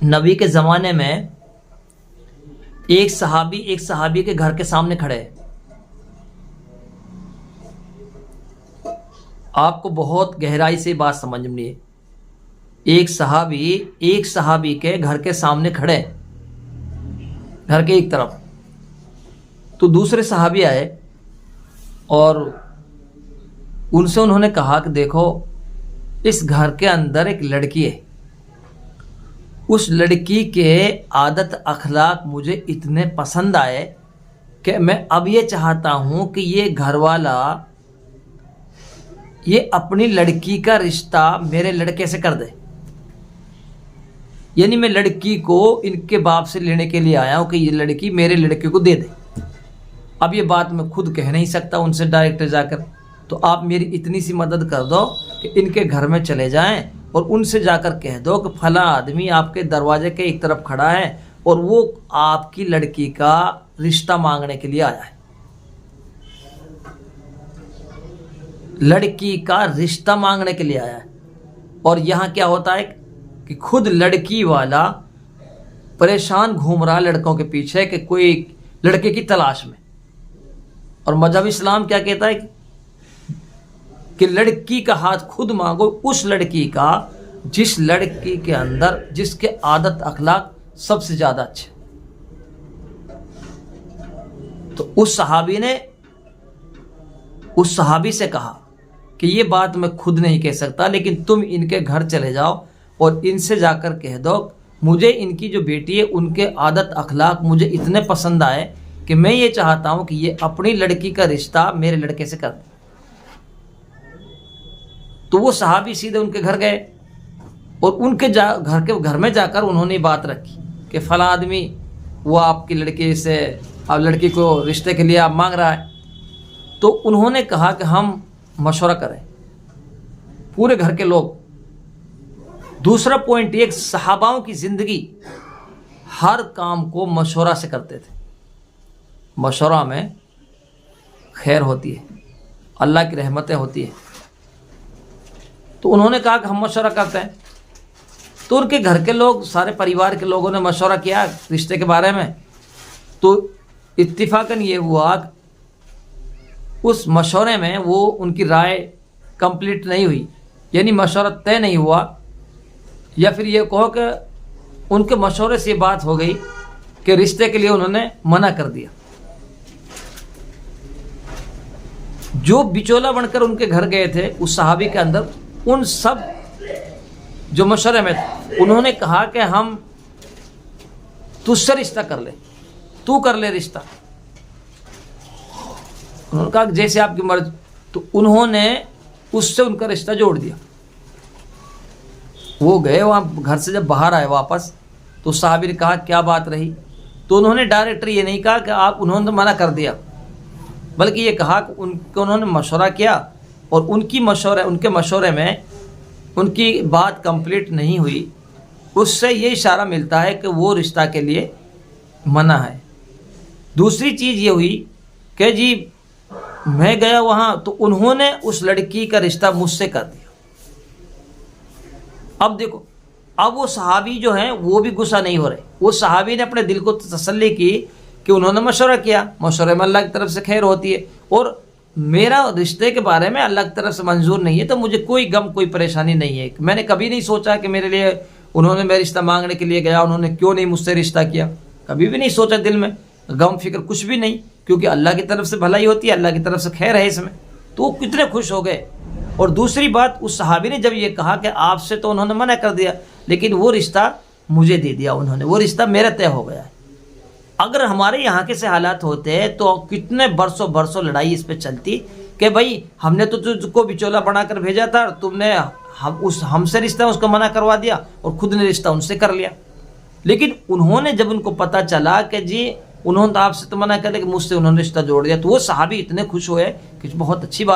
نبی کے زمانے میں ایک صحابی کے گھر کے سامنے کھڑے ہیں. آپ کو بہت گہرائی سے بات سمجھنی ہے. ایک صحابی کے گھر کے سامنے کھڑے، گھر کے ایک طرف. تو دوسرے صحابی آئے اور ان سے انہوں نے کہا کہ دیکھو، اس گھر کے اندر ایک لڑکی ہے، اس لڑکی کے عادت اخلاق مجھے اتنے پسند آئے کہ میں اب یہ چاہتا ہوں کہ یہ گھر والا یہ اپنی لڑکی کا رشتہ میرے لڑکے سے کر دے. یعنی میں لڑکی کو ان کے باپ سے لینے کے لیے آیا ہوں کہ یہ لڑکی میرے لڑکے کو دے دے. اب یہ بات میں خود کہہ نہیں سکتا ان سے ڈائریکٹ جا کر، تو آپ میری اتنی سی مدد کر دو کہ ان کے گھر میں چلے جائیں اور ان سے جا کر کہہ دو کہ فلاں آدمی آپ کے دروازے کے ایک طرف کھڑا ہے اور وہ آپ کی لڑکی کا رشتہ مانگنے کے لیے آیا ہے. لڑکی کا رشتہ مانگنے کے لیے آیا ہے. اور یہاں کیا ہوتا ہے کہ خود لڑکی والا پریشان گھوم رہا لڑکوں کے پیچھے کہ کوئی لڑکے کی تلاش میں. اور مذہب اسلام کیا کہتا ہے کہ لڑکی کا ہاتھ خود مانگو، اس لڑکی کا جس لڑکی کے اندر جس کے عادت اخلاق سب سے زیادہ اچھے. تو اس صحابی سے کہا کہ یہ بات میں خود نہیں کہہ سکتا، لیکن تم ان کے گھر چلے جاؤ اور ان سے جا کر کہہ دو مجھے ان کی جو بیٹی ہے ان کے عادت اخلاق مجھے اتنے پسند آئے کہ میں یہ چاہتا ہوں کہ یہ اپنی لڑکی کا رشتہ میرے لڑکے سے کر دے. تو وہ صحابی سیدھے ان کے گھر گئے اور ان کے گھر میں جا کر انہوں نے بات رکھی کہ فلاں آدمی وہ آپ کی لڑکی سے لڑکی کو رشتے کے لیے آپ مانگ رہا ہے. تو انہوں نے کہا کہ ہم مشورہ کریں پورے گھر کے لوگ. دوسرا پوائنٹ ایک، صحاباؤں کی زندگی ہر کام کو مشورہ سے کرتے تھے. مشورہ میں خیر ہوتی ہے، اللہ کی رحمتیں ہوتی ہیں. تو انہوں نے کہا کہ ہم مشورہ کرتے ہیں. تو ان کے گھر کے لوگ، سارے پریوار کے لوگوں نے مشورہ کیا رشتے کے بارے میں. تو اتفاقاً یہ ہوا کہ اس مشورے میں وہ ان کی رائے کمپلیٹ نہیں ہوئی، یعنی مشورہ طے نہیں ہوا، یا پھر یہ کہو کہ ان کے مشورے سے یہ بات ہو گئی کہ رشتے کے لیے انہوں نے منع کر دیا. جو بچولا بن کر ان کے گھر گئے تھے اس صحابی کے اندر، ان سب جو مشورے میں تھے انہوں نے کہا کہ ہم تجھ سے رشتہ کر لیں، تو کر لے رشتہ. انہوں نے کہا کہ جیسے آپ کی مرضی. تو انہوں نے اس سے ان کا رشتہ جوڑ دیا. وہ گئے وہاں، گھر سے جب باہر آئے واپس تو صحابی نے کہا کیا بات رہی. تو انہوں نے ڈائریکٹر یہ نہیں کہا کہ انہوں نے منع کر دیا، بلکہ یہ کہا کہ انہوں نے مشورہ کیا اور ان کے مشورے میں ان کی بات کمپلیٹ نہیں ہوئی. اس سے یہ اشارہ ملتا ہے کہ وہ رشتہ کے لیے منع ہے. دوسری چیز یہ ہوئی کہ جی میں گیا وہاں تو انہوں نے اس لڑکی کا رشتہ مجھ سے کر دیا. اب دیکھو، اب وہ صحابی جو ہیں وہ بھی غصہ نہیں ہو رہے. وہ صحابی نے اپنے دل کو تسلی کی کہ انہوں نے مشورہ کیا، مشورے میں اللہ کی طرف سے خیر ہوتی ہے، اور میرا رشتے کے بارے میں اللہ کی طرف سے منظور نہیں ہے تو مجھے کوئی غم کوئی پریشانی نہیں ہے. میں نے کبھی نہیں سوچا کہ میرے لیے انہوں نے میں رشتہ مانگنے کے لیے گیا انہوں نے کیوں نہیں مجھ سے رشتہ کیا. کبھی بھی نہیں سوچا، دل میں غم فکر کچھ بھی نہیں، کیونکہ اللہ کی طرف سے بھلائی ہوتی ہے، اللہ کی طرف سے خیر ہے اس میں. تو وہ کتنے خوش ہو گئے. اور دوسری بات، اس صحابی نے جب یہ کہا کہ آپ سے تو انہوں نے منع کر دیا لیکن وہ رشتہ مجھے دے دیا انہوں نے، وہ رشتہ میرا طے ہو گیا ہے. اگر ہمارے یہاں کے سے حالات ہوتے تو کتنے برسوں لڑائی اس پہ چلتی کہ بھائی ہم نے تو تجھ کو بچولا بنا کر بھیجا تھا، تم نے ہم سے رشتہ اس کو منع کروا دیا اور خود نے رشتہ ان سے کر لیا. لیکن انہوں نے جب ان کو پتہ چلا کہ جی انہوں نے آپ سے تو منع کر دیا کہ مجھ سے انہوں نے رشتہ جوڑ دیا، تو وہ صحابی اتنے خوش ہوئے کہ بہت اچھی بات.